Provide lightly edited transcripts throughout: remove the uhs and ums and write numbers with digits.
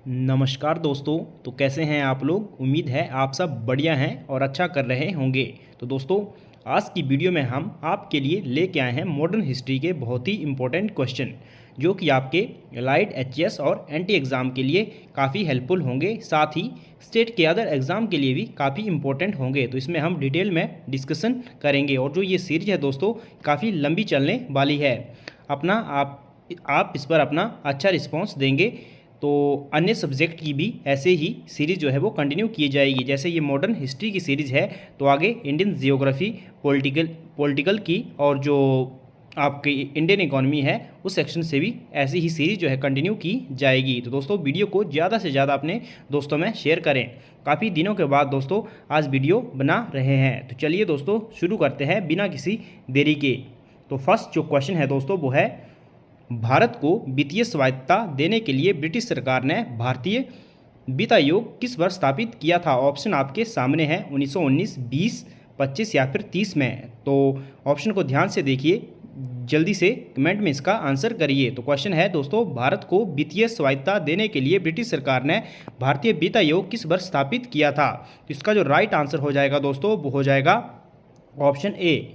नमस्कार दोस्तों। तो कैसे हैं आप लोग। उम्मीद है आप सब बढ़िया हैं और अच्छा कर रहे होंगे। तो दोस्तों, आज की वीडियो में हम आपके लिए लेके आए हैं मॉडर्न हिस्ट्री के बहुत ही इम्पोर्टेंट क्वेश्चन, जो कि आपके एलाइड एचएस और एंटी एग्ज़ाम के लिए काफ़ी हेल्पफुल होंगे, साथ ही स्टेट के अदर एग्ज़ाम के लिए भी काफ़ी इंपॉर्टेंट होंगे। तो इसमें हम डिटेल में डिस्कशन करेंगे और जो ये सीरीज है दोस्तों, काफ़ी लंबी चलने वाली है। अपना आप इस पर अपना अच्छा रिस्पॉन्स देंगे तो अन्य सब्जेक्ट की भी ऐसे ही सीरीज़ जो है वो कंटिन्यू की जाएगी। जैसे ये मॉडर्न हिस्ट्री की सीरीज़ है, तो आगे इंडियन जियोग्राफी, पॉलिटिकल की और जो आपकी इंडियन इकोनॉमी है उस सेक्शन से भी ऐसी ही सीरीज़ जो है कंटिन्यू की जाएगी। तो दोस्तों, वीडियो को ज़्यादा से ज़्यादा अपने दोस्तों में शेयर करें। काफ़ी दिनों के बाद दोस्तों आज वीडियो बना रहे हैं। तो चलिए दोस्तों, शुरू करते हैं बिना किसी देरी के। तो फर्स्ट जो क्वेश्चन है दोस्तों वो है, भारत को वित्तीय स्वायत्तता देने के लिए ब्रिटिश सरकार ने भारतीय वित्त आयोग किस वर्ष स्थापित किया था। ऑप्शन आपके सामने है, 1919, 20, 25 या फिर 30 में। तो ऑप्शन को ध्यान से देखिए, जल्दी से कमेंट में इसका आंसर करिए। तो क्वेश्चन है दोस्तों, भारत को वित्तीय स्वायत्तता देने के लिए ब्रिटिश सरकार ने भारतीय वित्त आयोग किस वर्ष स्थापित किया था। तो इसका जो राइट आंसर हो जाएगा दोस्तों वो हो जाएगा ऑप्शन ए,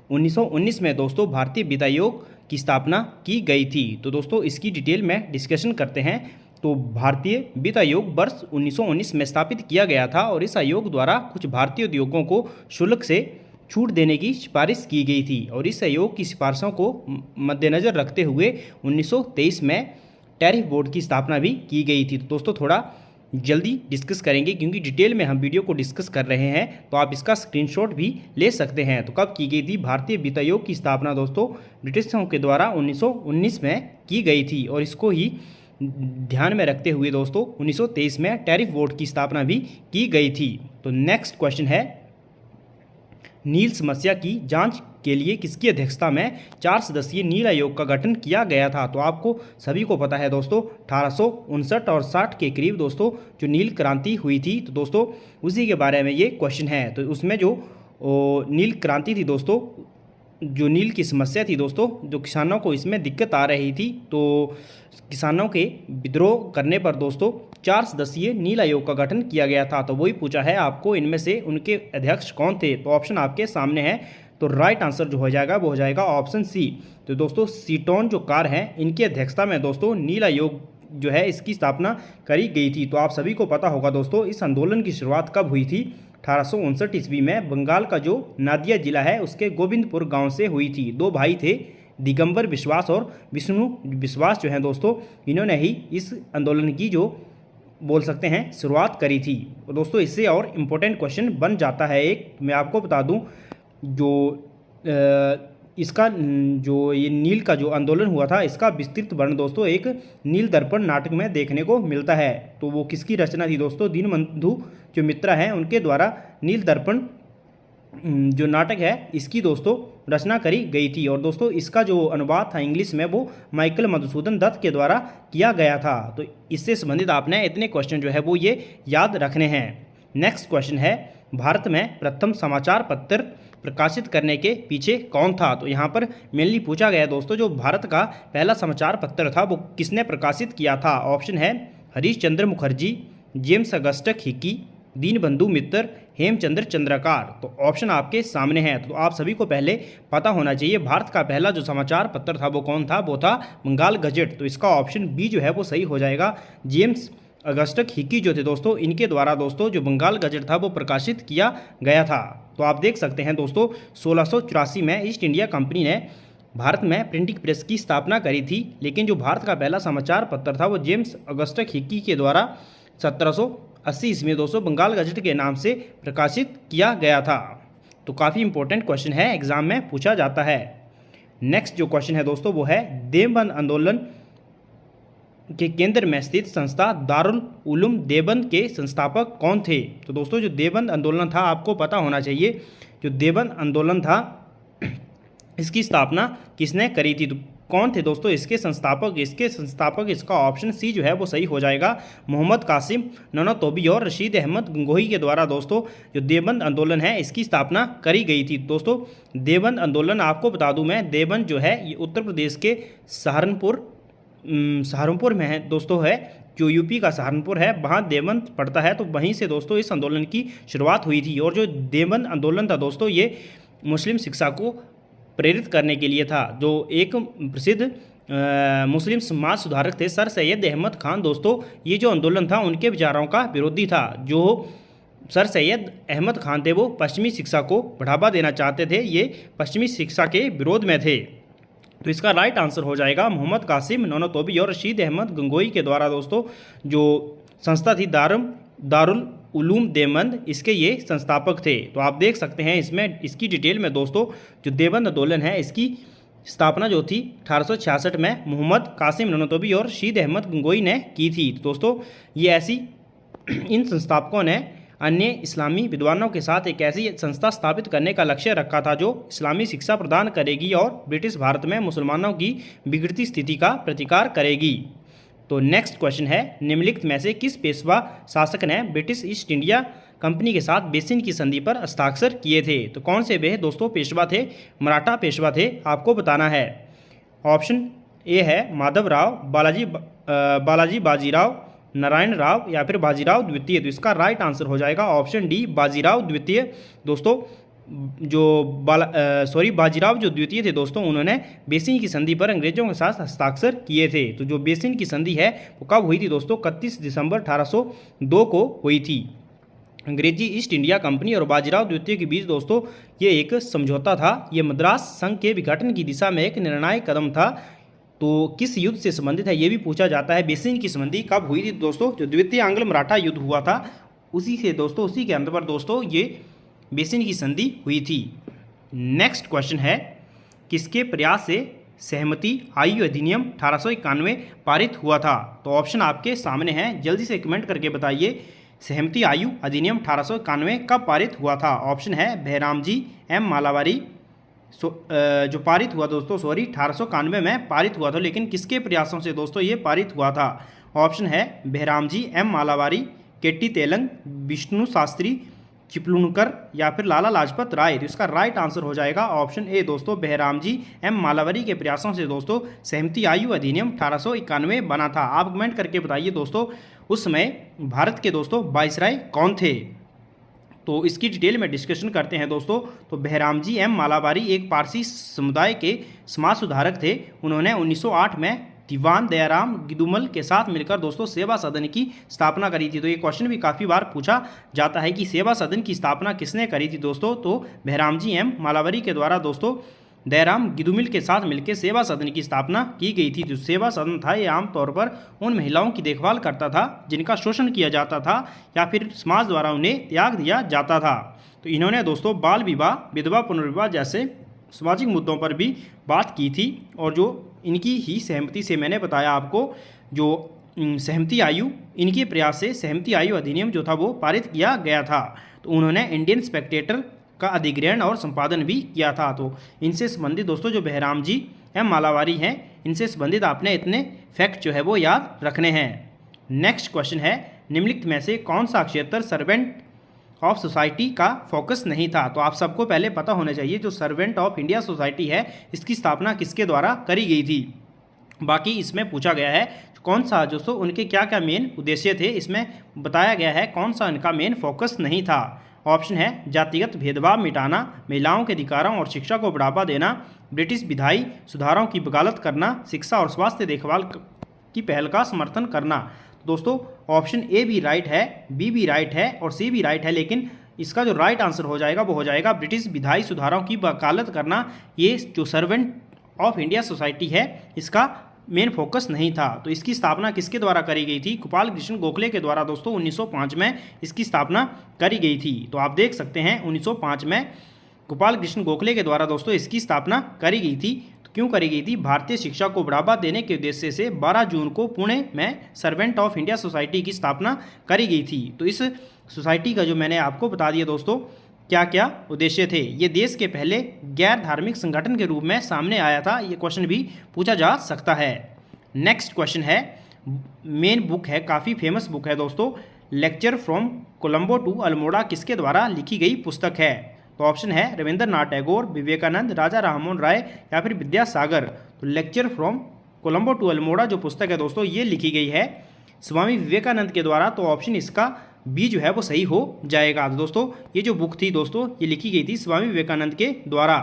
1919 में दोस्तों भारतीय वित्त आयोग की स्थापना की गई थी। तो दोस्तों, इसकी डिटेल में डिस्कशन करते हैं। तो भारतीय वित्त आयोग वर्ष 1919 में स्थापित किया गया था और इस आयोग द्वारा कुछ भारतीय उद्योगों को शुल्क से छूट देने की सिफारिश की गई थी और इस आयोग की सिफारिशों को मद्देनज़र रखते हुए 1923 में टैरिफ बोर्ड की स्थापना भी की गई थी। तो दोस्तों, थोड़ा जल्दी डिस्कस करेंगे क्योंकि डिटेल में हम वीडियो को डिस्कस कर रहे हैं, तो आप इसका स्क्रीनशॉट भी ले सकते हैं। तो कब की गई थी भारतीय वित्त आयोग की स्थापना दोस्तों? ब्रिटिशों के द्वारा 1919 में की गई थी और इसको ही ध्यान में रखते हुए दोस्तों 1923 में टैरिफ बोर्ड की स्थापना भी की गई थी। तो नेक्स्ट क्वेश्चन है, नील समस्या की जांच के लिए किसकी अध्यक्षता में 4 सदस्यीय नील आयोग का गठन किया गया था। तो आपको सभी को पता है दोस्तों, 1859 और 60 के करीब दोस्तों जो नील क्रांति हुई थी, तो दोस्तों उसी के बारे में ये क्वेश्चन है। तो उसमें जो नील क्रांति थी दोस्तों, जो नील की समस्या थी दोस्तों, जो किसानों को इसमें दिक्कत आ रही थी, तो किसानों के विद्रोह करने पर दोस्तों 4 सदस्यीय नील आयोग का गठन किया गया था। तो वही पूछा है आपको, इनमें से उनके अध्यक्ष कौन थे। तो ऑप्शन आपके सामने है, तो राइट आंसर जो हो जाएगा वो हो जाएगा ऑप्शन सी। तो दोस्तों, सीटोन जो कार हैं, इनकी अध्यक्षता में दोस्तों नील आयोग जो है इसकी स्थापना करी गई थी। तो आप सभी को पता होगा दोस्तों, इस आंदोलन की शुरुआत कब हुई थी? 1859 ईस्वी में बंगाल का जो नादिया जिला है उसके गोविंदपुर गांव से हुई थी। दो भाई थे, दिगंबर विश्वास और विष्णु विश्वास जो हैं दोस्तों, इन्होंने ही इस आंदोलन की जो बोल सकते हैं शुरुआत करी थी। दोस्तों, इससे और इम्पोर्टेंट क्वेश्चन बन जाता है एक, मैं आपको बता दूं, जो इसका जो ये नील का जो आंदोलन हुआ था इसका विस्तृत वर्णन दोस्तों एक नील दर्पण नाटक में देखने को मिलता है। तो वो किसकी रचना थी दोस्तों? दीनबंधु जो मित्रा हैं उनके द्वारा नील दर्पण जो नाटक है इसकी दोस्तों रचना करी गई थी। और दोस्तों, इसका जो अनुवाद था इंग्लिश में वो माइकल मधुसूदन दत्त के द्वारा किया गया था। तो इससे संबंधित आपने इतने क्वेश्चन जो है वो ये याद रखने हैं। नेक्स्ट क्वेश्चन है, भारत में प्रथम समाचार पत्र प्रकाशित करने के पीछे कौन था। तो यहाँ पर मेनली पूछा गया दोस्तों, जो भारत का पहला समाचार पत्र था वो किसने प्रकाशित किया था। ऑप्शन है, Harish Chandra Mukherjee, James Augustus Hicky, Dinbandhu Mitra, Hemchandra Chandrakar. तो ऑप्शन आपके सामने है। तो आप सभी को पहले पता होना चाहिए भारत का पहला जो समाचार पत्र था वो कौन था, वो था बंगाल गजट। तो इसका ऑप्शन बी जो है वो सही हो जाएगा। जेम्स अगस्टस हिकी जो थे दोस्तों, इनके द्वारा दोस्तों जो बंगाल गजट था वो प्रकाशित किया गया था। तो आप देख सकते हैं दोस्तों, 1684 में ईस्ट इंडिया कंपनी ने भारत में प्रिंटिंग प्रेस की स्थापना करी थी, लेकिन जो भारत का पहला समाचार पत्र था वो जेम्स अगस्टस हिकी के द्वारा 1780 ईस्वी में दोस्तों बंगाल गजट के नाम से प्रकाशित किया गया था। तो काफ़ी इंपॉर्टेंट क्वेश्चन है, एग्जाम में पूछा जाता है। नेक्स्ट जो क्वेश्चन है दोस्तों वो है, देवबंद आंदोलन के केंद्र में स्थित संस्था दारुल उलूम देवबंद के संस्थापक कौन थे। तो दोस्तों, जो देवबंद आंदोलन था आपको पता होना चाहिए, जो देवबंद आंदोलन था इसकी स्थापना किसने करी थी। तो कौन थे दोस्तों इसके संस्थापक? इसका ऑप्शन सी जो है वो सही हो जाएगा, मोहम्मद कासिम ननतोबी और रशीद अहमद गंगोही के द्वारा दोस्तों जो देवबंद आंदोलन है इसकी स्थापना करी गई थी। दोस्तों, देवबंद आंदोलन आपको बता दूं मैं, देवबंद जो है ये उत्तर प्रदेश के सहारनपुर में है दोस्तों है। जो यूपी का सहारनपुर है वहाँ देवबंद पड़ता है, तो वहीं से दोस्तों इस आंदोलन की शुरुआत हुई थी। और जो देवबंद आंदोलन था दोस्तों, ये मुस्लिम शिक्षा को प्रेरित करने के लिए था। जो एक प्रसिद्ध मुस्लिम समाज सुधारक थे सर सैयद अहमद खान दोस्तों, ये जो आंदोलन था उनके विचारों का विरोधी था। जो सर सैयद अहमद खान थे वो पश्चिमी शिक्षा को बढ़ावा देना चाहते थे, ये पश्चिमी शिक्षा के विरोध में थे। तो इसका राइट आंसर हो जाएगा मोहम्मद कासिम नानोतोबी और रशीद अहमद गंगोई के द्वारा दोस्तों जो संस्था थी दारुल उलूम देवबंद, इसके ये संस्थापक थे। तो आप देख सकते हैं इसमें इसकी डिटेल में दोस्तों, जो देवबंद आंदोलन है इसकी स्थापना जो थी 1866 में मोहम्मद कासिम नानोतोबी और रशीद अहमद गंगोई ने की थी। तो दोस्तों ये ऐसी इन संस्थापकों ने अन्य इस्लामी विद्वानों के साथ एक ऐसी संस्था स्थापित करने का लक्ष्य रखा था जो इस्लामी शिक्षा प्रदान करेगी और ब्रिटिश भारत में मुसलमानों की बिगड़ती स्थिति का प्रतिकार करेगी। तो नेक्स्ट क्वेश्चन है, निम्नलिखित में से किस पेशवा शासक ने ब्रिटिश ईस्ट इंडिया कंपनी के साथ बेसिन की संधि पर हस्ताक्षर किए थे? तो कौन से वे दोस्तों पेशवा थे? मराठा पेशवा थे, आपको बताना है। ऑप्शन ए है माधवराव, बालाजी बाजीराव, नारायण राव या फिर बाजीराव द्वितीय। तो इसका राइट आंसर हो जाएगा ऑप्शन डी बाजीराव द्वितीय। दोस्तों जो बाजीराव जो द्वितीय थे दोस्तों, उन्होंने बेसिन की संधि पर अंग्रेजों के साथ हस्ताक्षर किए थे। तो जो बेसिन की संधि है वो कब हुई थी दोस्तों? 31 दिसंबर 1802 को हुई थी। अंग्रेजी ईस्ट इंडिया कंपनी और बाजीराव द्वितीय के बीच दोस्तों ये एक समझौता था। ये मद्रास संघ के विघटन की दिशा में एक निर्णायक कदम था। तो किस युद्ध से संबंधित है ये भी पूछा जाता है। बेसिन की संधि कब हुई थी दोस्तों? जो द्वितीय आंग्ल मराठा युद्ध हुआ था उसी से दोस्तों, उसी के अंत पर दोस्तों ये बेसिन की संधि हुई थी। नेक्स्ट क्वेश्चन है, किसके प्रयास से सहमति आयु अधिनियम 1891 पारित हुआ था? तो ऑप्शन आपके सामने हैं, जल्दी से कमेंट करके बताइए सहमति आयु अधिनियम 1891 कब पारित हुआ था? ऑप्शन है बहरामजी एम मालावारी जो पारित हुआ दोस्तों 1891 में पारित हुआ था, लेकिन किसके प्रयासों से दोस्तों ये पारित हुआ था? ऑप्शन है बहरामजी एम मालावारी, केटी तेलंग, विष्णु शास्त्री चिपलुनकर या फिर लाला लाजपत राय। तो इसका राइट आंसर हो जाएगा ऑप्शन ए दोस्तों, बहरामजी एम मालावारी के प्रयासों से दोस्तों सहमति आयु अधिनियम 1891 बना था। आप कमेंट करके बताइए दोस्तों उस समय भारत के दोस्तों वाइसराय कौन थे? तो इसकी डिटेल में डिस्कशन करते हैं दोस्तों। तो बहरामजी एम मालावारी एक पारसी समुदाय के समाज सुधारक थे। उन्होंने 1908 में दीवान दयाराम गिदुमल के साथ मिलकर दोस्तों सेवा सदन की स्थापना करी थी। तो ये क्वेश्चन भी काफ़ी बार पूछा जाता है कि सेवा सदन की स्थापना किसने करी थी दोस्तों? तो बहरामजी एम मालावारी के द्वारा दोस्तों दयाराम गिदुमिल के साथ मिलकर सेवा सदन की स्थापना की गई थी। जो सेवा सदन था ये आमतौर पर उन महिलाओं की देखभाल करता था जिनका शोषण किया जाता था या फिर समाज द्वारा उन्हें त्याग दिया जाता था। तो इन्होंने दोस्तों बाल विवाह, विधवा पुनर्विवाह जैसे सामाजिक मुद्दों पर भी बात की थी। और जो इनकी ही सहमति से मैंने बताया आपको जो सहमति आयु, इनके प्रयास से सहमति आयु अधिनियम जो था वो पारित किया गया था। तो उन्होंने इंडियन स्पेक्टेटर का अधिग्रहण और संपादन भी किया था। तो इनसे संबंधित दोस्तों जो बहरामजी एम मालावारी हैं, इनसे संबंधित आपने इतने फैक्ट जो है वो याद रखने हैं। नेक्स्ट क्वेश्चन है, निम्नलिखित में से कौन सा क्षेत्र सर्वेंट ऑफ सोसाइटी का फोकस नहीं था? तो आप सबको पहले पता होना चाहिए जो सर्वेंट ऑफ इंडिया सोसाइटी है इसकी स्थापना किसके द्वारा करी गई थी। बाकी इसमें पूछा गया है कौन सा दोस्तों उनके क्या क्या मेन उद्देश्य थे, इसमें बताया गया है कौन सा इनका मेन फोकस नहीं था। ऑप्शन है जातिगत भेदभाव मिटाना, महिलाओं के अधिकारों और शिक्षा को बढ़ावा देना, ब्रिटिश विधायी सुधारों की वकालत करना, शिक्षा और स्वास्थ्य देखभाल की पहल का समर्थन करना। दोस्तों ऑप्शन ए भी राइट है, बी भी राइट है और सी भी राइट है, लेकिन इसका जो राइट आंसर हो जाएगा वो हो जाएगा ब्रिटिश विधायी सुधारों की वकालत करना। ये जो सर्वेंट ऑफ इंडिया सोसाइटी है इसका मेन फोकस नहीं था। तो इसकी स्थापना किसके द्वारा करी गई थी? गोपाल कृष्ण गोखले के द्वारा दोस्तों 1905 में इसकी स्थापना करी गई थी। तो आप देख सकते हैं 1905 में गोपाल कृष्ण गोखले के द्वारा दोस्तों इसकी स्थापना करी गई थी। तो क्यों करी गई थी? भारतीय शिक्षा को बढ़ावा देने के उद्देश्य से 12 जून को पुणे में सर्वेंट ऑफ इंडिया सोसाइटी की स्थापना करी गई थी। तो इस सोसाइटी का जो मैंने आपको बता दिया दोस्तों क्या क्या उद्देश्य थे। ये देश के पहले गैर धार्मिक संगठन के रूप में सामने आया था। ये क्वेश्चन भी पूछा जा सकता है। नेक्स्ट क्वेश्चन है, मेन बुक है, काफ़ी फेमस बुक है दोस्तों, lecture from Colombo to Almora किसके द्वारा लिखी गई पुस्तक है? तो ऑप्शन है रविंद्रनाथ टैगोर, विवेकानंद, राजा राममोहन राय या फिर विद्यासागर। तो lecture from Colombo to Almora जो पुस्तक है दोस्तों ये लिखी गई है स्वामी विवेकानंद के द्वारा, तो ऑप्शन इसका बी जो है वो सही हो जाएगा। तो दोस्तों ये जो बुक थी दोस्तों ये लिखी गई थी स्वामी विवेकानंद के द्वारा।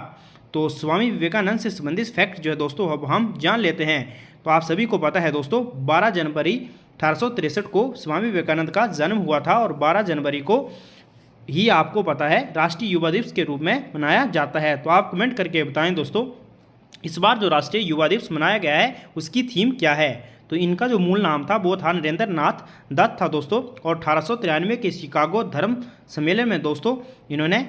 तो स्वामी विवेकानंद से संबंधित फैक्ट जो है दोस्तों अब हम जान लेते हैं। तो आप सभी को पता है दोस्तों 12 जनवरी 1863 को स्वामी विवेकानंद का जन्म हुआ था और 12 जनवरी को ही आपको पता है राष्ट्रीय युवा दिवस के रूप में मनाया जाता है। तो आप कमेंट करके बताएं दोस्तों इस बार जो राष्ट्रीय युवा दिवस मनाया गया है उसकी थीम क्या है। तो इनका जो मूल नाम था वो था नरेंद्र नाथ दत्त था दोस्तों, और 1893 के शिकागो धर्म सम्मेलन में दोस्तों इन्होंने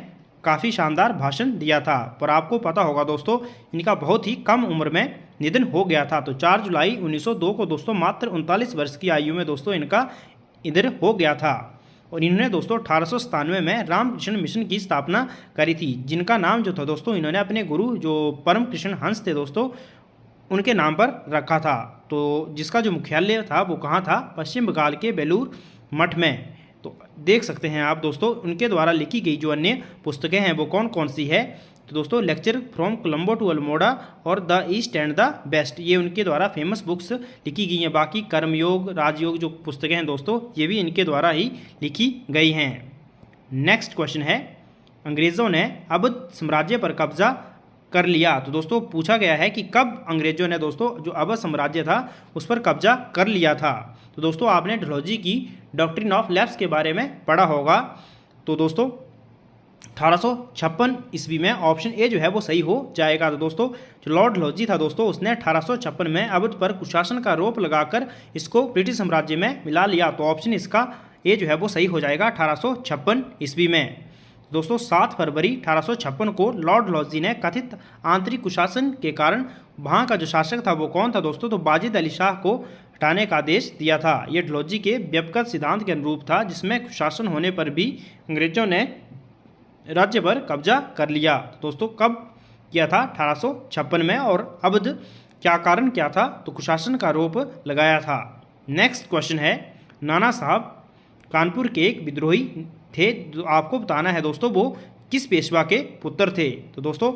काफ़ी शानदार भाषण दिया था। पर आपको पता होगा दोस्तों इनका बहुत ही कम उम्र में निधन हो गया था। तो 4 जुलाई 1902 को दोस्तों मात्र 39 वर्ष की आयु में दोस्तों इनका निधन हो गया था। और इन्होंने दोस्तों 1897 में रामकृष्ण मिशन की स्थापना करी थी, जिनका नाम जो था दोस्तों इन्होंने अपने गुरु जो परम कृष्ण हंस थे दोस्तों उनके नाम पर रखा था। तो जिसका जो मुख्यालय था वो कहाँ था, पश्चिम बंगाल के बेलूर मठ में। तो देख सकते हैं आप दोस्तों उनके द्वारा लिखी गई जो अन्य पुस्तकें हैं वो कौन कौन सी है। तो दोस्तों lecture from Colombo to Almora और the east and the west, ये उनके द्वारा फेमस बुक्स लिखी गई हैं। बाकी कर्मयोग राजयोग जो पुस्तकें हैं दोस्तों ये भी इनके द्वारा ही लिखी गई हैं। नेक्स्ट क्वेश्चन है, अंग्रेज़ों ने अवध साम्राज्य पर कब्जा कर लिया। तो दोस्तों पूछा गया है कि कब अंग्रेजों ने दोस्तों जो अवध साम्राज्य था उस पर कब्जा कर लिया था। तो दोस्तों आपने डलहौजी की डॉक्ट्रिन ऑफ लैप्स के बारे में पढ़ा होगा। तो दोस्तों 1856 ईस्वी में ऑप्शन ए जो है वो सही हो जाएगा। तो दोस्तों जो लॉर्ड डलहौजी था दोस्तों उसने 1856 में अवध पर कुशासन का आरोप लगाकर इसको ब्रिटिश साम्राज्य में मिला लिया। तो ऑप्शन इसका ए जो है वो सही हो जाएगा 1856 ईस्वी में। दोस्तों 7 फरवरी 1856 को लॉर्ड डलहौजी ने कथित आंतरिक कुशासन के कारण वहाँ का जो शासक था वो कौन था दोस्तों, तो बाजिद अली शाह को हटाने का आदेश दिया था। ये डलहौजी के व्यक्तिगत सिद्धांत के अनुरूप था जिसमें कुशासन होने पर भी अंग्रेजों ने राज्य पर कब्जा कर लिया। दोस्तों कब किया था, 1856 में। और अवध क्या कारण क्या था, तो कुशासन का आरोप लगाया था। नेक्स्ट क्वेश्चन है, नाना साहब कानपुर के एक विद्रोही थे, जो आपको बताना है दोस्तों वो किस पेशवा के पुत्र थे। तो दोस्तों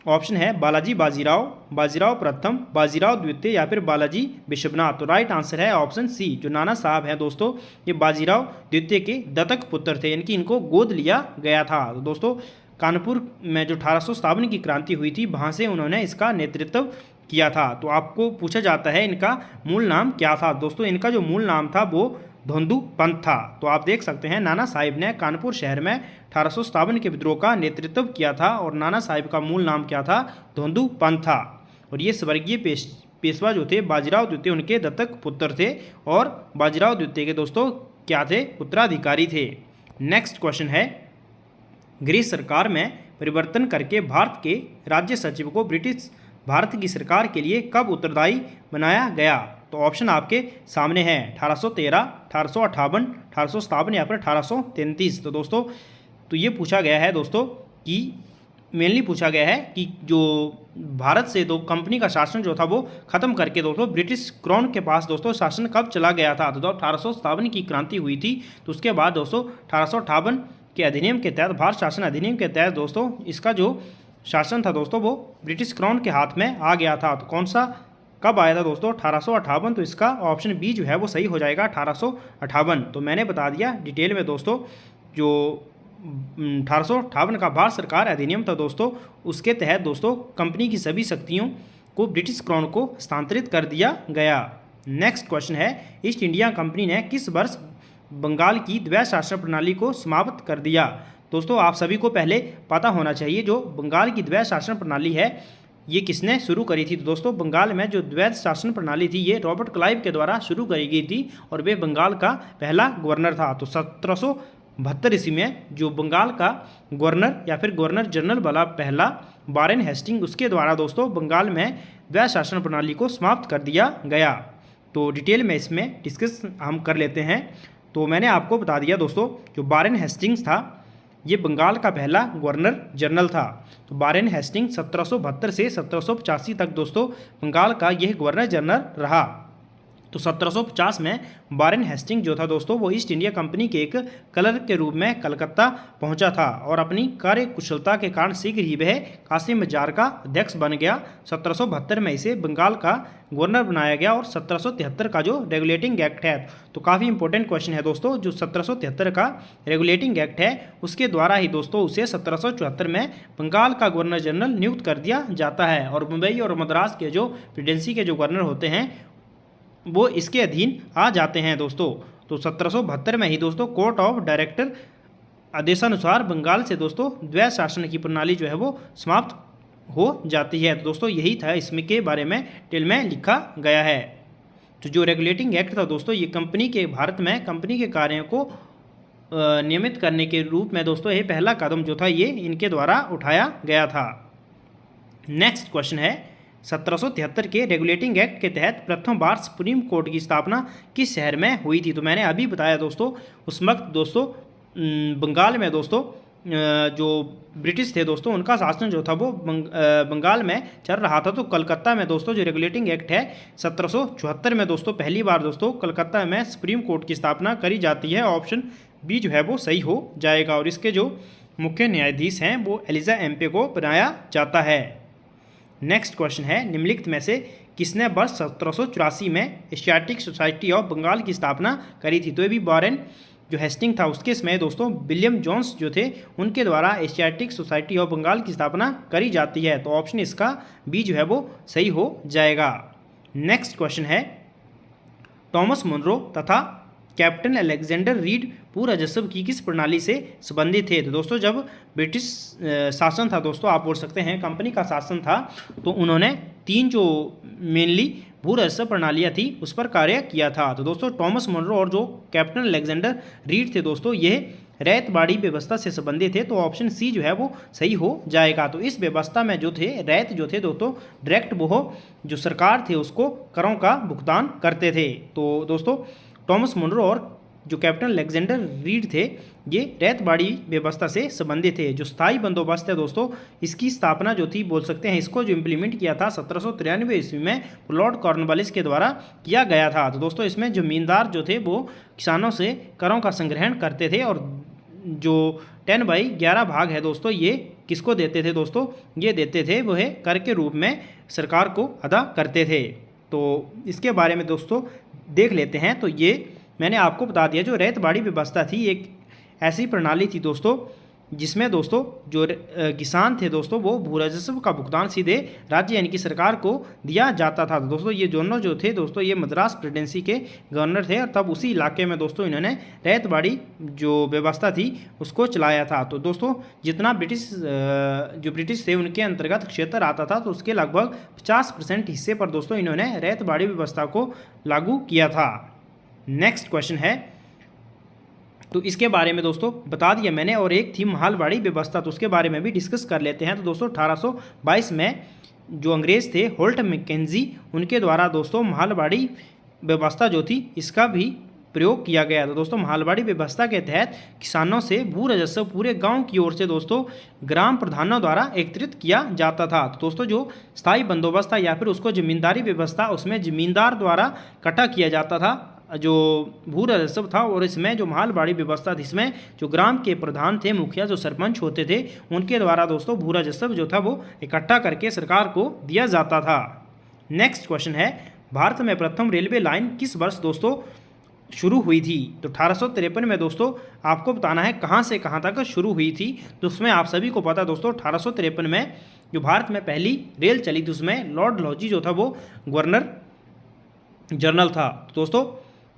ऑप्शन है बालाजी बाजीराव, बाजीराव प्रथम, बाजीराव द्वितीय या फिर बालाजी विश्वनाथ। तो राइट आंसर है ऑप्शन सी, जो नाना साहब हैं दोस्तों ये बाजीराव द्वितीय के दत्तक पुत्र थे, इनको गोद लिया गया था। तो दोस्तों कानपुर में जो 1857 की क्रांति हुई थी वहाँ से उन्होंने इसका नेतृत्व किया था। तो आपको पूछा जाता है इनका मूल नाम क्या था। दोस्तों इनका जो मूल नाम था वो धोंदू पंत था। तो आप देख सकते हैं नाना साहिब ने कानपुर शहर में 1857 के विद्रोह का नेतृत्व किया था और नाना साहिब का मूल नाम क्या था, धोंदू पंत था। और ये स्वर्गीय पेशवा जो थे बाजीराव द्वितीय उनके दत्तक पुत्र थे और बाजीराव द्वितीय के दोस्तों क्या थे, उत्तराधिकारी थे। नेक्स्ट क्वेश्चन है, अंग्रेज सरकार में परिवर्तन करके भारत के राज्य सचिव को ब्रिटिश भारत की सरकार के लिए कब उत्तरदायी बनाया गया। तो ऑप्शन आपके सामने है 1813, 1858, 1857 या फिर 1833। तो दोस्तों तो ये पूछा गया है दोस्तों कि मेनली पूछा गया है कि जो भारत से दो कंपनी का शासन जो था वो ख़त्म करके दोस्तों ब्रिटिश क्राउन के पास दोस्तों शासन कब चला गया था। तो 1857 की क्रांति हुई थी, तो उसके बाद दोस्तों 1858 के अधिनियम के तहत, भारत शासन अधिनियम के तहत दोस्तों इसका जो शासन था दोस्तों वो ब्रिटिश क्राउन के हाथ में आ गया था। तो कौन सा कब आया था दोस्तों, 1858। तो इसका ऑप्शन बी जो है वो सही हो जाएगा 1858। तो मैंने बता दिया डिटेल में दोस्तों, जो 1858 का भारत सरकार अधिनियम था दोस्तों उसके तहत दोस्तों कंपनी की सभी शक्तियों को ब्रिटिश क्राउन को हस्तांतरित कर दिया गया। नेक्स्ट क्वेश्चन है, ईस्ट इंडिया कंपनी ने किस वर्ष बंगाल की द्वैध शासन प्रणाली को समाप्त कर दिया। दोस्तों आप सभी को पहले पता होना चाहिए जो बंगाल की द्वैध शासन प्रणाली है ये किसने शुरू करी थी। तो दोस्तों बंगाल में जो द्वैध शासन प्रणाली थी ये रॉबर्ट क्लाइव के द्वारा शुरू करी गई थी और वे बंगाल का पहला गवर्नर था। तो 1772 ईस्वी में जो बंगाल का गवर्नर या फिर गवर्नर जनरल वाला पहला वारेन हेस्टिंग, उसके द्वारा दोस्तों बंगाल में द्वैध शासन प्रणाली को समाप्त कर दिया गया। तो डिटेल में इसमें डिस्कस हम कर लेते हैं। तो मैंने आपको बता दिया दोस्तों जो वारेन हेस्टिंग्स था ये बंगाल का पहला गवर्नर जनरल था। तो वारेन हेस्टिंग 1772 से 1785 तक दोस्तों बंगाल का यह गवर्नर जनरल रहा। तो 1750 में वारेन हेस्टिंग जो था दोस्तों वो ईस्ट इंडिया कंपनी के एक क्लर्क के रूप में कलकत्ता पहुंचा था और अपनी कार्य कुशलता के कारण शीघ्र ही वह कासिम जार का अध्यक्ष बन गया। 1772 में इसे बंगाल का गवर्नर बनाया गया और 1773 का जो रेगुलेटिंग एक्ट है, तो काफ़ी इंपॉर्टेंट क्वेश्चन है दोस्तों, जो 1773 का रेगुलेटिंग एक्ट है उसके द्वारा ही दोस्तों उसे 1774 में बंगाल का गवर्नर जनरल नियुक्त कर दिया जाता है और मुंबई और मद्रास के जो प्रेसिडेंसी के जो गवर्नर होते हैं वो इसके अधीन आ जाते हैं दोस्तों। तो 1772 में ही दोस्तों कोर्ट ऑफ डायरेक्टर आदेशानुसार बंगाल से दोस्तों द्वैध शासन की प्रणाली जो है वो समाप्त हो जाती है। तो दोस्तों यही था इसमें के बारे में डिटेल में लिखा गया है। तो जो रेगुलेटिंग एक्ट था दोस्तों ये कंपनी के भारत में कंपनी के कार्यों को नियमित करने के रूप में दोस्तों ये पहला कदम जो था ये इनके द्वारा उठाया गया था। नेक्स्ट क्वेश्चन है 1773 के रेगुलेटिंग एक्ट के तहत प्रथम बार सुप्रीम कोर्ट की स्थापना किस शहर में हुई थी। तो मैंने अभी बताया दोस्तों उस वक्त दोस्तों बंगाल में दोस्तों जो ब्रिटिश थे दोस्तों उनका शासन जो था वो बंगाल में चल रहा था। तो कलकत्ता में दोस्तों जो रेगुलेटिंग एक्ट है 1774 में दोस्तों पहली बार दोस्तों कलकत्ता में सुप्रीम कोर्ट की स्थापना करी जाती है। ऑप्शन बी जो है वो सही हो जाएगा और इसके जो मुख्य न्यायाधीश हैं वो एलिजा एम्पे को बनाया जाता है। नेक्स्ट क्वेश्चन है निम्नलिखित में से किसने वर्ष 1784 में एशियाटिक सोसाइटी ऑफ बंगाल की स्थापना करी थी। तो ये भी वारेन जो हेस्टिंग था उसके समय दोस्तों विलियम जोन्स जो थे उनके द्वारा एशियाटिक सोसाइटी ऑफ बंगाल की स्थापना करी जाती है। तो ऑप्शन इसका बी जो है वो सही हो जाएगा। नेक्स्ट क्वेश्चन है टॉमस मुनरो तथा कैप्टन अलेक्जेंडर रीड भू राजस्व की किस प्रणाली से संबंधित थे। तो दोस्तों जब ब्रिटिश शासन था दोस्तों आप बोल सकते हैं कंपनी का शासन था तो उन्होंने तीन जो मेनली भू राजस्व प्रणालियाँ थी उस पर कार्य किया था। तो दोस्तों टॉमस मुनरो और जो कैप्टन अलेक्जेंडर रीड थे दोस्तों ये रैयतवाड़ी व्यवस्था से संबंधित थे। तो ऑप्शन सी जो है वो सही हो जाएगा। तो इस व्यवस्था में जो थे रैयत जो थे दोस्तों डायरेक्ट वो जो सरकार थे उसको करों का भुगतान करते थे। तो दोस्तों टॉमस मुनरो और जो कैप्टन अलेक्जेंडर रीड थे ये रैयतवाड़ी व्यवस्था से संबंधित थे। जो स्थायी बंदोबस्त है दोस्तों इसकी स्थापना जो थी बोल सकते हैं इसको जो इम्प्लीमेंट किया था 1793 ईस्वी में लॉर्ड कॉर्नवालिस के द्वारा किया गया था। तो दोस्तों इसमें जमींदार जो थे वो किसानों से करों का संग्रहण करते थे और जो 10/11 भाग है दोस्तों ये किसको देते थे दोस्तों, ये देते थे वो है कर के रूप में सरकार को अदा करते थे। तो इसके बारे में दोस्तों देख लेते हैं। तो ये मैंने आपको बता दिया जो रैयतवाड़ी व्यवस्था थी एक ऐसी प्रणाली थी दोस्तों जिसमें दोस्तों जो किसान थे दोस्तों वो भू राजस्व का भुगतान सीधे राज्य यानी कि सरकार को दिया जाता था। तो दोस्तों ये दोनों जो थे दोस्तों ये मद्रास प्रेसिडेंसी के गवर्नर थे और तब उसी इलाके में दोस्तों इन्होंने रैयतवाड़ी जो व्यवस्था थी उसको चलाया था। तो दोस्तों जितना ब्रिटिश थे उनके अंतर्गत क्षेत्र आता था तो उसके लगभग 50% हिस्से पर दोस्तों इन्होंने रैयतवाड़ी व्यवस्था को लागू किया था। नेक्स्ट क्वेश्चन है तो इसके बारे में दोस्तों बता दिया मैंने और एक थी महालवाड़ी व्यवस्था तो उसके बारे में भी डिस्कस कर लेते हैं। तो दोस्तों 1822 में जो अंग्रेज़ थे होल्ट मैकेंजी उनके द्वारा दोस्तों महालवाड़ी व्यवस्था जो थी इसका भी प्रयोग किया गया। तो दोस्तों महालवाड़ी व्यवस्था के तहत किसानों से भू राजस्व पूरे गांव की ओर से दोस्तों ग्राम प्रधानों द्वारा एकत्रित किया जाता था। तो दोस्तों जो स्थायी बंदोबस्त था या फिर उसको जमींदारी व्यवस्था उसमें जमींदार द्वारा इकट्ठा किया जाता था जो भू राजस्व था और इसमें जो महालवाड़ी व्यवस्था थी इसमें जो ग्राम के प्रधान थे मुखिया जो सरपंच होते थे उनके द्वारा दोस्तों भू राजस्व जो था वो इकट्ठा करके सरकार को दिया जाता था। नेक्स्ट क्वेश्चन है भारत में प्रथम रेलवे लाइन किस वर्ष दोस्तों शुरू हुई थी। तो 1853 में दोस्तों आपको बताना है कहाँ से कहाँ तक शुरू हुई थी। तो उसमें आप सभी को पता दोस्तों 1853 में जो भारत में पहली रेल चली थी उसमें लॉर्ड डलहौजी जो था वो गवर्नर जनरल था। तो दोस्तों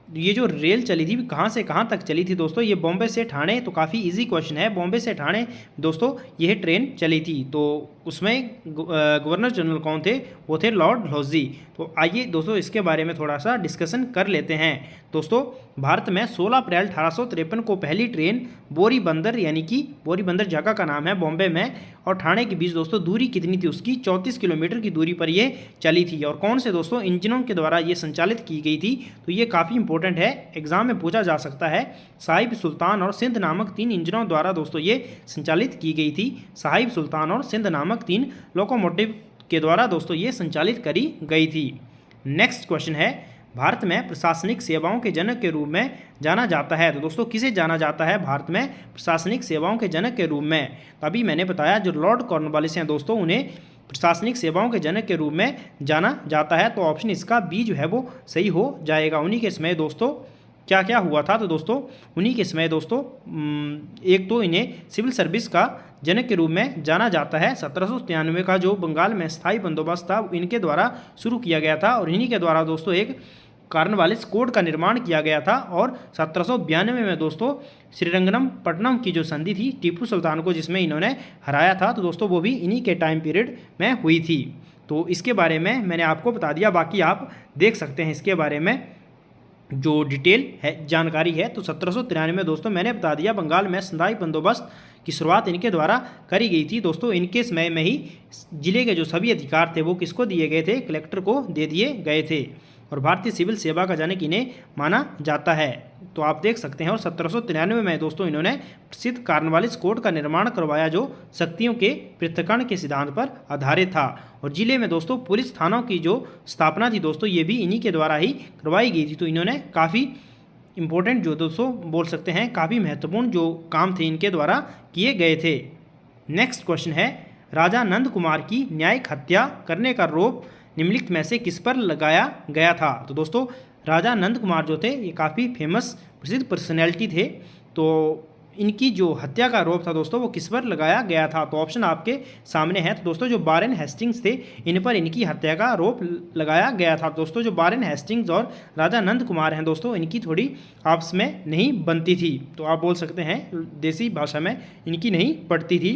ये जो रेल चली थी कहाँ से कहाँ तक चली थी दोस्तों, ये बॉम्बे से ठाणे। तो काफ़ी इजी क्वेश्चन है, बॉम्बे से ठाणे दोस्तों यह ट्रेन चली थी। तो उसमें गवर्नर जनरल कौन थे, वो थे लॉर्ड डलहौजी। तो आइए दोस्तों इसके बारे में थोड़ा सा डिस्कशन कर लेते हैं। दोस्तों भारत में 16 अप्रैल 1853 को पहली ट्रेन बोरी बंदर यानी कि बोरी बंदर जगह का नाम है बॉम्बे में और ठाणे के बीच दोस्तों दूरी कितनी थी उसकी 34 किलोमीटर की दूरी पर ये चली थी। और कौन से दोस्तों इंजनों के द्वारा ये संचालित की गई थी, तो ये काफ़ी इंपॉर्टेंट है, एग्जाम में पूछा जा सकता है। साहिब सुल्तान और सिंध नामक 3 इंजनों द्वारा दोस्तों ये संचालित की गई थी। साहिब सुल्तान और सिंध नामक 3 लोकोमोटिव के द्वारा दोस्तों ये संचालित करी गई थी। नेक्स्ट क्वेश्चन है भारत में प्रशासनिक सेवाओं के जनक के रूप में जाना जाता है? तो दोस्तों किसे जाना जाता है भारत में प्रशासनिक सेवाओं के जनक के रूप में? तो अभी मैंने बताया जो लॉर्ड कॉर्नवालिस हैं दोस्तों, उन्हें प्रशासनिक सेवाओं के जनक के रूप में जाना जाता है। तो ऑप्शन इसका बी जो है वो सही हो जाएगा। उन्हीं के समय दोस्तों क्या क्या हुआ था? तो दोस्तों उन्हीं के समय दोस्तों एक तो इन्हें सिविल सर्विस का जनक के रूप में जाना जाता है। 1793 का जो बंगाल में स्थायी बंदोबस्त था इनके द्वारा शुरू किया गया था और इन्हीं के द्वारा दोस्तों एक कॉर्नवालिस कोड का निर्माण किया गया था। और 1792 में दोस्तों श्रीरंगनम पट्टनम की जो संधि थी टीपू सुल्तान को, जिसमें इन्होंने हराया था, तो दोस्तों वो भी इन्हीं के टाइम पीरियड में हुई थी। तो इसके बारे में मैंने आपको बता दिया, बाकी आप देख सकते हैं इसके बारे में जो डिटेल है जानकारी है। तो 1793 में दोस्तों मैंने बता दिया बंगाल में स्थायी बंदोबस्त की शुरुआत इनके द्वारा करी गई थी। दोस्तों इनके समय में ही जिले के जो सभी अधिकार थे वो किसको दिए गए थे? कलेक्टर को दे दिए गए थे और भारतीय सिविल सेवा का जनक इन्हें माना जाता है। तो आप देख सकते हैं। और 1793 में दोस्तों इन्होंने प्रसिद्ध कॉर्नवालिस कोड का निर्माण करवाया जो शक्तियों के पृथक्करण के सिद्धांत पर आधारित था। और जिले में दोस्तों पुलिस थानों की जो स्थापना थी दोस्तों ये भी इन्हीं के द्वारा ही करवाई गई थी। तो इन्होंने काफ़ी इंपॉर्टेंट जो दोस्तों बोल सकते हैं काफ़ी महत्वपूर्ण जो काम थे इनके द्वारा किए गए थे। नेक्स्ट क्वेश्चन है, राजा नंद कुमार की न्यायिक हत्या करने का आरोप निम्नलिखित में से किस पर लगाया गया था? तो दोस्तों राजा नंद कुमार जो थे ये काफ़ी फेमस प्रसिद्ध पर्सनैलिटी थे। तो इनकी जो हत्या का आरोप था दोस्तों वो किस पर लगाया गया था? तो ऑप्शन आपके सामने है। तो दोस्तों जो वारेन हेस्टिंग्स थे इन पर इनकी हत्या का आरोप लगाया गया था। दोस्तों जो वारेन हेस्टिंग्स और राजा नंद कुमार हैं दोस्तों इनकी थोड़ी आपस में नहीं बनती थी। तो आप बोल सकते हैं देसी भाषा में इनकी नहीं पड़ती थी।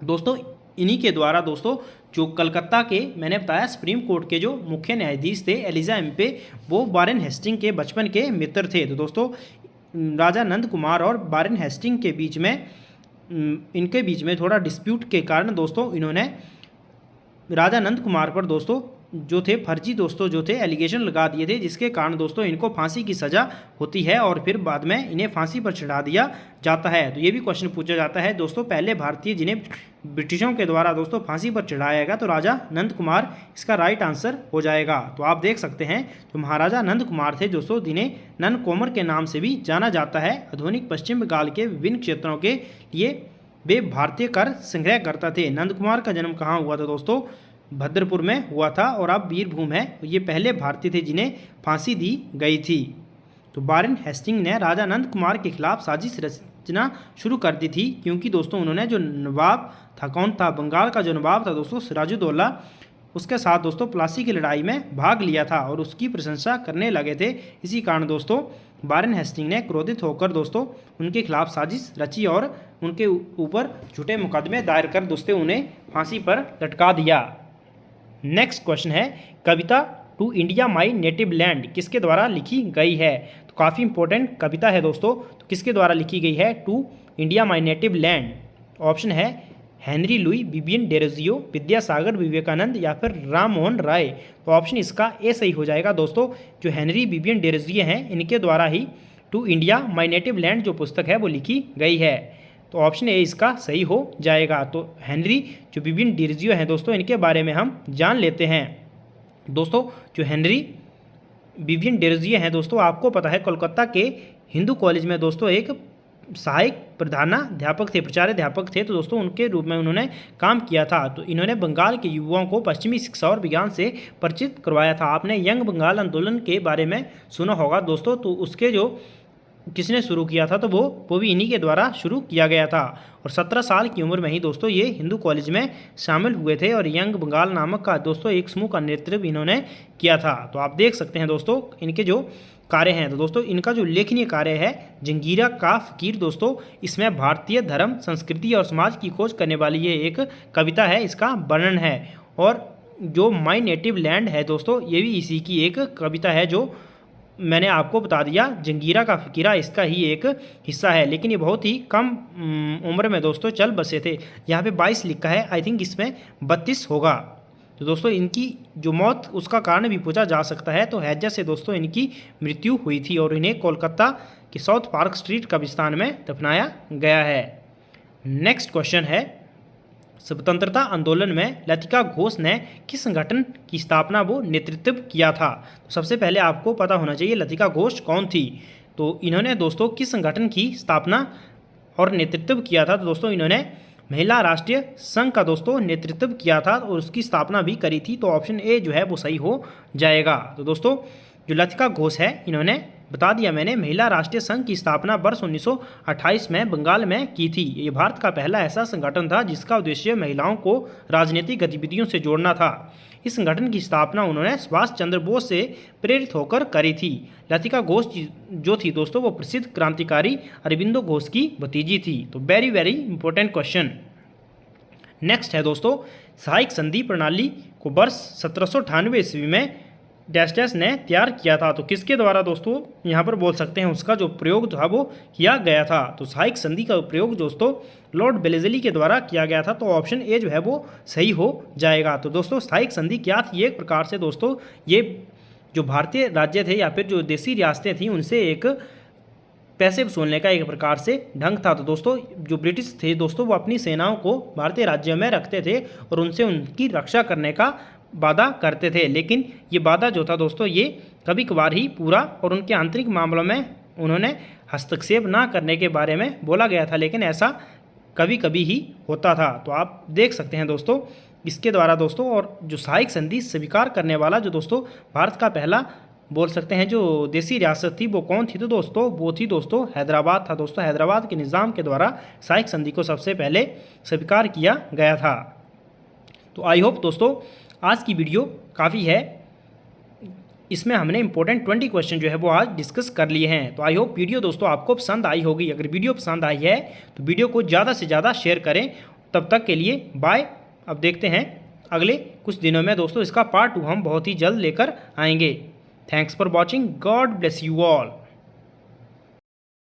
दोस्तों इन्हीं के द्वारा दोस्तों जो कलकत्ता के मैंने बताया सुप्रीम कोर्ट के जो मुख्य न्यायाधीश थे एलिजा एम्पे, वो वारेन हेस्टिंग के बचपन के मित्र थे। तो दोस्तों राजा नंद कुमार और वारेन हेस्टिंग के बीच में इनके बीच में थोड़ा डिस्प्यूट के कारण दोस्तों इन्होंने राजा नंद कुमार पर दोस्तों जो थे फर्जी दोस्तों जो थे एलिगेशन लगा दिए थे, जिसके कारण दोस्तों इनको फांसी की सज़ा होती है और फिर बाद में इन्हें फांसी पर चढ़ा दिया जाता है। तो ये भी क्वेश्चन पूछा जाता है दोस्तों पहले भारतीय जिन्हें ब्रिटिशों के द्वारा दोस्तों फांसी पर चढ़ाया गया, तो राजा नंद कुमार इसका राइट आंसर हो जाएगा। तो आप देख सकते हैं जो महाराजा नंद कुमार थे दोस्तों जिन्हें नंद कोमर के नाम से भी जाना जाता है, आधुनिक पश्चिम बंगाल के विभिन्न क्षेत्रों के लिए वे भारतीय कर संग्रह करता थे। नंद कुमार का जन्म कहाँ हुआ था दोस्तों? भद्रपुर में हुआ था और अब वीरभूम है। ये पहले भारतीय थे जिन्हें फांसी दी गई थी। तो वारेन हेस्टिंग ने राजा नंद कुमार के खिलाफ साजिश रचना शुरू कर दी थी, क्योंकि दोस्तों उन्होंने जो नवाब था, कौन था? बंगाल का जो नवाब था दोस्तों सिराजुद्दौला, उसके साथ दोस्तों प्लासी की लड़ाई में भाग लिया था और उसकी प्रशंसा करने लगे थे। इसी कारण दोस्तों वारेन हेस्टिंग ने क्रोधित होकर दोस्तों उनके खिलाफ साजिश रची और उनके ऊपर झूठे मुकदमे दायर कर दोस्तों उन्हें फांसी पर लटका दिया। नेक्स्ट क्वेश्चन है, कविता to India my native land किसके द्वारा लिखी गई है? तो काफ़ी इंपॉर्टेंट कविता है दोस्तों। तो किसके द्वारा लिखी गई है to India my native land? Option है Henry Louis Vivian Derozio, Vidyasagar Vivekananda या फिर राम मोहन राय। तो ऑप्शन इसका ए सही हो जाएगा दोस्तों। जो हेनरी विवियन डेरोजियो हैं इनके द्वारा ही to India my native land जो पुस्तक है वो लिखी गई है। तो ऑप्शन ए इसका सही हो जाएगा। तो हेनरी जो विवियन डेरोजियो हैं दोस्तों इनके बारे में हम जान लेते हैं। दोस्तों जो हेनरी विवियन डेरोजियो हैं दोस्तों आपको पता है कोलकाता के हिंदू कॉलेज में दोस्तों एक सहायक प्रधानाध्यापक थे, प्रचाराध्यापक थे। तो दोस्तों उनके रूप में उन्होंने काम किया था। तो इन्होंने बंगाल के युवाओं को पश्चिमी शिक्षा और विज्ञान से परिचित करवाया था। आपने यंग बंगाल आंदोलन के बारे में सुना होगा दोस्तों। तो उसके जो किसने शुरू किया था? तो वो भी इन्हीं के द्वारा शुरू किया गया था। और 17 साल की उम्र में ही दोस्तों ये हिंदू कॉलेज में शामिल हुए थे और यंग बंगाल नामक का दोस्तों एक समूह का नेतृत्व इन्होंने किया था। तो आप देख सकते हैं दोस्तों इनके जो कार्य हैं। तो दोस्तों इनका जो उल्लेखनीय कार्य है जंगीरा का फकीर दोस्तों, इसमें भारतीय धर्म संस्कृति और समाज की खोज करने वाली ये एक कविता है, इसका वर्णन है। और जो माई नेटिव लैंड है दोस्तों ये भी इसी की एक कविता है जो मैंने आपको बता दिया। जंगीरा का फकीरा इसका ही एक हिस्सा है, लेकिन ये बहुत ही कम उम्र में दोस्तों चल बसे थे। यहाँ पे 22 लिखा है, आई थिंक इसमें 32 होगा। तो दोस्तों इनकी जो मौत उसका कारण भी पूछा जा सकता है। तो हैजा से दोस्तों इनकी मृत्यु हुई थी और इन्हें कोलकाता के साउथ पार्क स्ट्रीट कब्रिस्तान में दफनाया गया है। नेक्स्ट क्वेश्चन है, स्वतंत्रता आंदोलन में लतिका घोष ने किस संगठन की स्थापना वो नेतृत्व किया था? तो सबसे पहले आपको पता होना चाहिए लतिका घोष कौन थी। तो इन्होंने दोस्तों किस संगठन की स्थापना और नेतृत्व किया था? तो दोस्तों इन्होंने महिला राष्ट्रीय संघ का दोस्तों नेतृत्व किया था और उसकी स्थापना भी करी थी। तो ऑप्शन ए जो है वो सही हो जाएगा। तो दोस्तों जो लतिका घोष है इन्होंने बता दिया मैंने महिला राष्ट्रीय संघ की स्थापना वर्ष 1928 में बंगाल में की थी। ये भारत का पहला ऐसा संगठन था जिसका उद्देश्य महिलाओं को राजनीतिक गतिविधियों से जोड़ना था। इस संगठन की स्थापना उन्होंने सुभाष चंद्र बोस से प्रेरित होकर करी थी। लतिका घोष जो थी दोस्तों वो प्रसिद्ध क्रांतिकारी अरबिंदो घोष की भतीजी थी। तो very very important question. Next है दोस्तों सहायक संधि प्रणाली को वर्ष 1798 ईस्वी में डैश डैश ने तैयार किया था। तो किसके द्वारा दोस्तों यहाँ पर बोल सकते हैं उसका जो प्रयोग था वो किया गया था? तो सहायक संधि का प्रयोग दोस्तों लॉर्ड वेलेस्ली के द्वारा किया गया था। तो ऑप्शन ए जो है वो सही हो जाएगा। तो दोस्तों सहायक संधि क्या थी? एक प्रकार से दोस्तों ये जो भारतीय राज्य थे या फिर जो देसी रियासतें थीं उनसे एक पैसे वसूलने का एक प्रकार से ढंग था। तो दोस्तों जो ब्रिटिश थे दोस्तों वो अपनी सेनाओं को भारतीय राज्य में रखते थे और उनसे उनकी रक्षा करने का वादा करते थे, लेकिन ये वादा जो था दोस्तों ये कभी कभार ही पूरा और उनके आंतरिक मामलों में उन्होंने हस्तक्षेप ना करने के बारे में बोला गया था, लेकिन ऐसा कभी कभी ही होता था। तो आप देख सकते हैं दोस्तों इसके द्वारा दोस्तों और जो सहायक संधि स्वीकार करने वाला जो दोस्तों भारत का पहला बोल सकते हैं जो देसी रियासत थी वो कौन थी? तो दोस्तों वो थी दोस्तों हैदराबाद था। दोस्तों हैदराबाद के निज़ाम के द्वारा सहायक संधि को सबसे पहले स्वीकार किया गया था। तो आई होप दोस्तों आज की वीडियो काफ़ी है, इसमें हमने इंपॉर्टेंट 20 क्वेश्चन जो है वो आज डिस्कस कर लिए हैं। तो आई होप वीडियो दोस्तों आपको पसंद आई होगी। अगर वीडियो पसंद आई है तो वीडियो को ज़्यादा से ज़्यादा शेयर करें। तब तक के लिए बाय। अब देखते हैं अगले कुछ दिनों में दोस्तों इसका पार्ट 2 हम बहुत ही जल्द लेकर आएंगे। Thanks for watching. God bless you all.